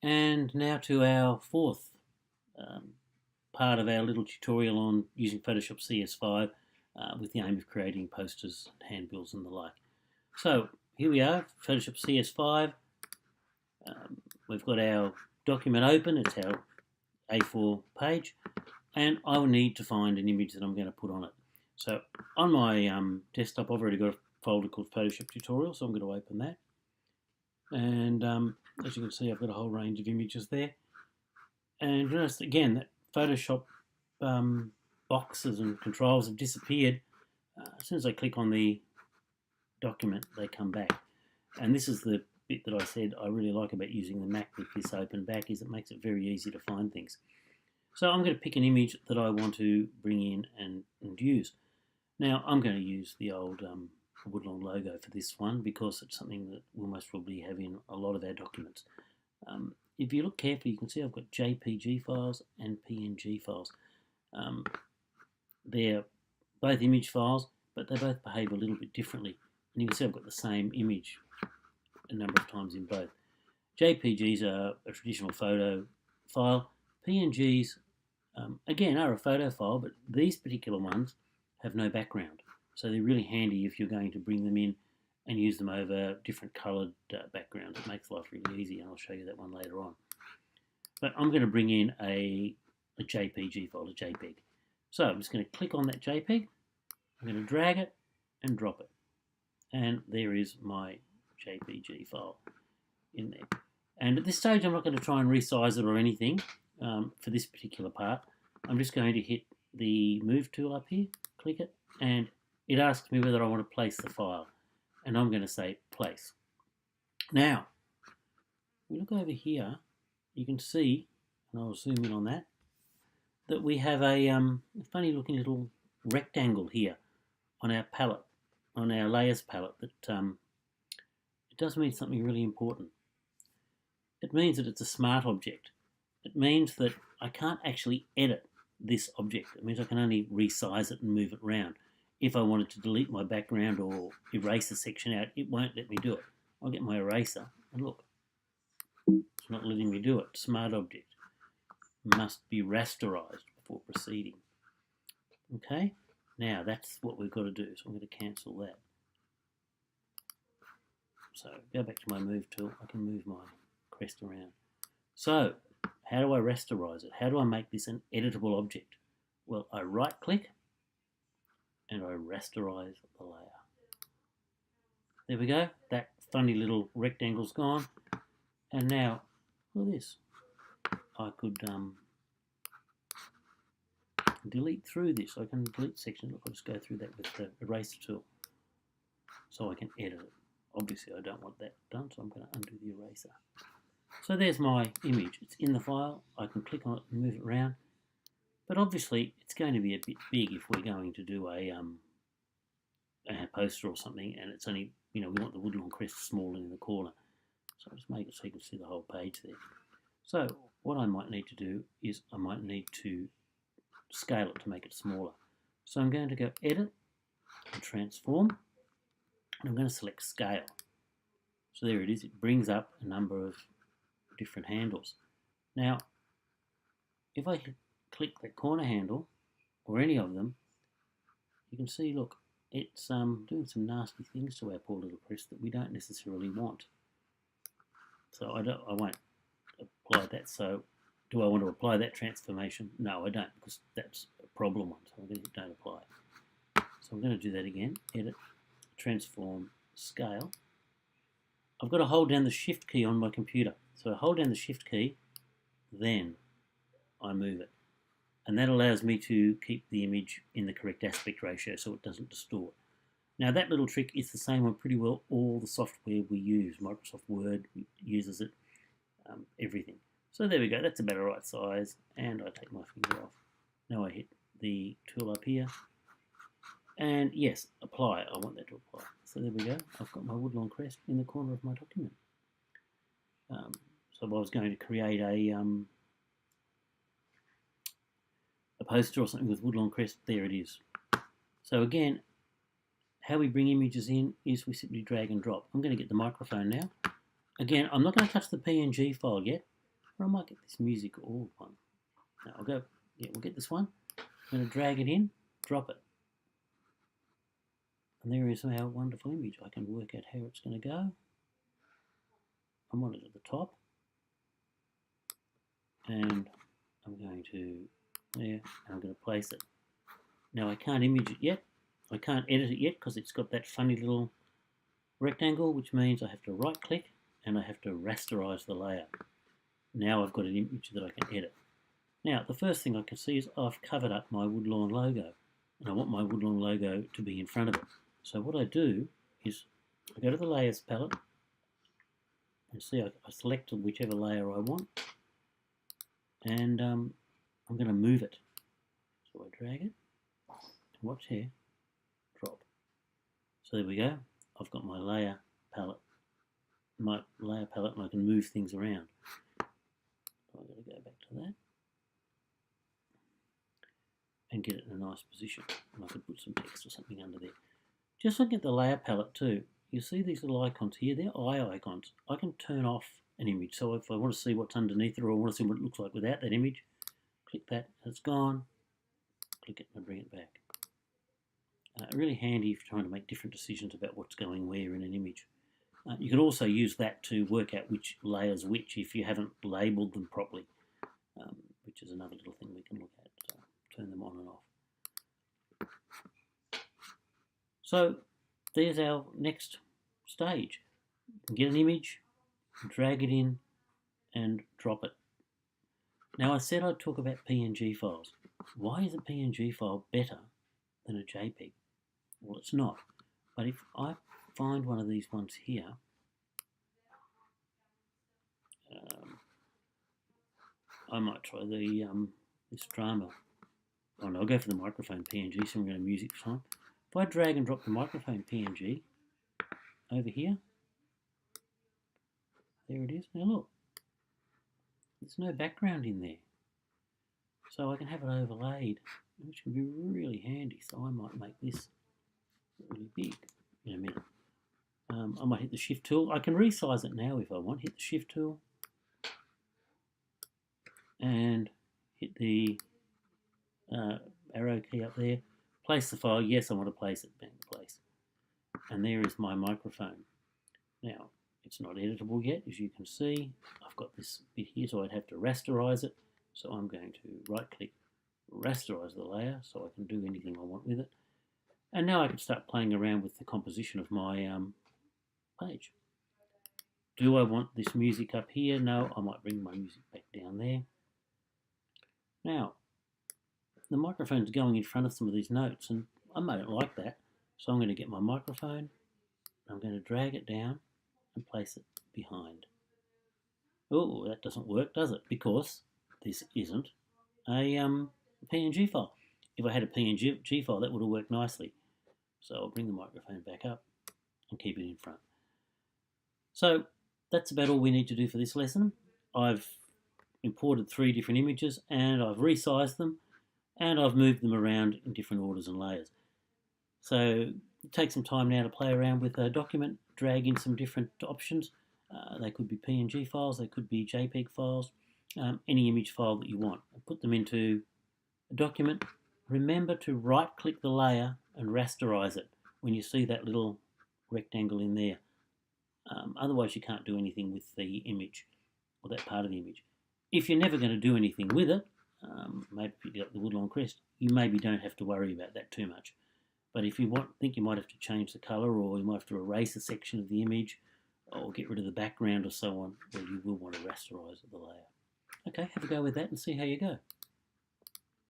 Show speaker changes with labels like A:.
A: And now to our fourth part of our little tutorial on using Photoshop CS5 with the aim of creating posters, handbills and the like. So here we are, Photoshop CS5. We've got our document open, it's our A4 page, and I will need to find an image that I'm going to put on it. So on my desktop I've already got a folder called Photoshop Tutorial, so I'm going to open that. And as you can see, I've got a whole range of images there. And notice again that Photoshop boxes and controls have disappeared. As soon as I click on the document, they come back. And this is the bit that I said I really like about using the Mac with this open back, is it makes it very easy to find things. So I'm going to pick an image that I want to bring in and use. Now I'm going to use the old Woodlawn logo for this one because it's something that we'll most probably have in a lot of our documents. If you look carefully, you can see I've got JPG files and PNG files. They're both image files, but they both behave a little bit differently. And you can see I've got the same image a number of times in both. JPGs are a traditional photo file. PNGs, again, are a photo file, but these particular ones have no background. So they're really handy if you're going to bring them in and use them over different coloured backgrounds. It makes life really easy, and I'll show you that one later on. But I'm going to bring in a JPG file, a JPEG. So I'm just going to click on that JPEG. I'm going to drag it and drop it. And there is my JPG file in there. And at this stage, I'm not going to try and resize it or anything for this particular part. I'm just going to hit the Move tool up here, click it, and it asks me whether I want to place the file. And I'm going to say place. Now, if we look over here, you can see, and I'll zoom in on that, that we have a funny looking little rectangle here on our palette, on our layers palette, that it does mean something really important. It means that it's a smart object. It means that I can't actually edit this object. It means I can only resize it and move it around. If I wanted to delete my background or erase a section out, it won't let me do it. I'll get my eraser and look, it's not letting me do it. Smart object must be rasterized before proceeding. Okay, now that's what we've got to do. So I'm going to cancel that. So go back to my Move tool. I can move my crest around. So how do I rasterize it? How do I make this an editable object? Well, I right click and I rasterize the layer. There we go. That funny little rectangle's gone. And now, look at this. I could delete through this. I can delete sections. Look, I'll just go through that with the eraser tool. So I can edit it. Obviously, I don't want that done, so I'm going to undo the eraser. So there's my image. It's in the file. I can click on it and move it around. But obviously, it's going to be a bit big if we're going to do a poster or something, and it's only, we want the Woodlawn crest small in the corner. So I'll just make it so you can see the whole page there. So what I might need to do is I might need to scale it to make it smaller. So I'm going to go Edit and Transform, and I'm going to select Scale. So there it is. It brings up a number of different handles. Now, if I click that corner handle, or any of them, you can see, look, it's doing some nasty things to our poor little crest that we don't necessarily want. So I won't apply that. So do I want to apply that transformation? No, I don't, because that's a problem one. So I'm going to hit Don't Apply. So I'm going to do that again. Edit, Transform, Scale. I've got to hold down the Shift key on my computer. So I hold down the Shift key, then I move it. And that allows me to keep the image in the correct aspect ratio so it doesn't distort. Now that little trick is the same on pretty well all the software we use. Microsoft Word uses it, everything. So there we go, that's about the right size, and I take my finger off. Now I hit the tool up here, and yes, apply, I want that to apply. So there we go, I've got my Woodlawn crest in the corner of my document. So if I was going to create a poster or something with Woodlawn crest, there it is. So again, how we bring images in is we simply drag and drop. I'm going to get the microphone now. Again, I'm not going to touch the PNG file yet. Or I might get this music all one. Now I'll go, yeah, we'll get this one. I'm going to drag it in, drop it. And there is our wonderful image. I can work out how it's going to go. I want it at the top. And I'm going to there, and I'm going to place it. Now I can't image it yet. I can't edit it yet because it's got that funny little rectangle, which means I have to right click and I have to rasterize the layer. Now I've got an image that I can edit. Now the first thing I can see is I've covered up my Woodlawn logo, and I want my Woodlawn logo to be in front of it. So what I do is I go to the layers palette and see I select whichever layer I want, and I'm going to move it. So I drag it, and watch here, drop. So there we go. I've got my layer palette, and I can move things around. So I'm going to go back to that and get it in a nice position. And I could put some text or something under there. Just looking at the layer palette too, you see these little icons here, they're eye icons. I can turn off an image, so if I want to see what's underneath it or I want to see what it looks like without that image, click that and it's gone. Click it and bring it back. Really handy if you're trying to make different decisions about what's going where in an image. You can also use that to work out which layers which if you haven't labelled them properly, which is another little thing we can look at. So turn them on and off. So there's our next stage. You can get an image, drag it in and drop it. Now I said I'd talk about PNG files. Why is a PNG file better than a JPEG? Well, it's not. But if I find one of these ones here, I might try the this drama. Oh no, I'll go for the microphone PNG, so I'm going to music time. If I drag and drop the microphone PNG over here, there it is. Now look, there's no background in there. So I can have it overlaid, which can be really handy. So I might make this really big in a minute. I might hit the shift tool. I can resize it now if I want. Hit the shift tool and hit the arrow key up there. Place the file. Yes, I want to place it. Bang, place. And there is my microphone. Now, it's not editable yet, as you can see. I've got this bit here, so I'd have to rasterize it. So I'm going to right-click, rasterize the layer, so I can do anything I want with it. And now I can start playing around with the composition of my page. Do I want this music up here? No, I might bring my music back down there. Now, the microphone's going in front of some of these notes, and I don't like that. So I'm going to get my microphone, I'm going to drag it down and place it behind. Oh, that doesn't work, does it? Because this isn't a PNG file. If I had a PNG file, that would have worked nicely. So I'll bring the microphone back up and keep it in front. So that's about all we need to do for this lesson. I've imported 3 different images and I've resized them and I've moved them around in different orders and layers. So take some time now to play around with a document, drag in some different options. They could be PNG files, they could be JPEG files, any image file that you want. Put them into a document. Remember to right-click the layer and rasterize it when you see that little rectangle in there. Otherwise you can't do anything with the image or that part of the image. If you're never going to do anything with it, maybe pick up the Woodlawn crest, you maybe don't have to worry about that too much. But if you think you might have to change the colour or you might have to erase a section of the image or get rid of the background or so on, well, you will want to rasterize the layer. Okay, have a go with that and see how you go.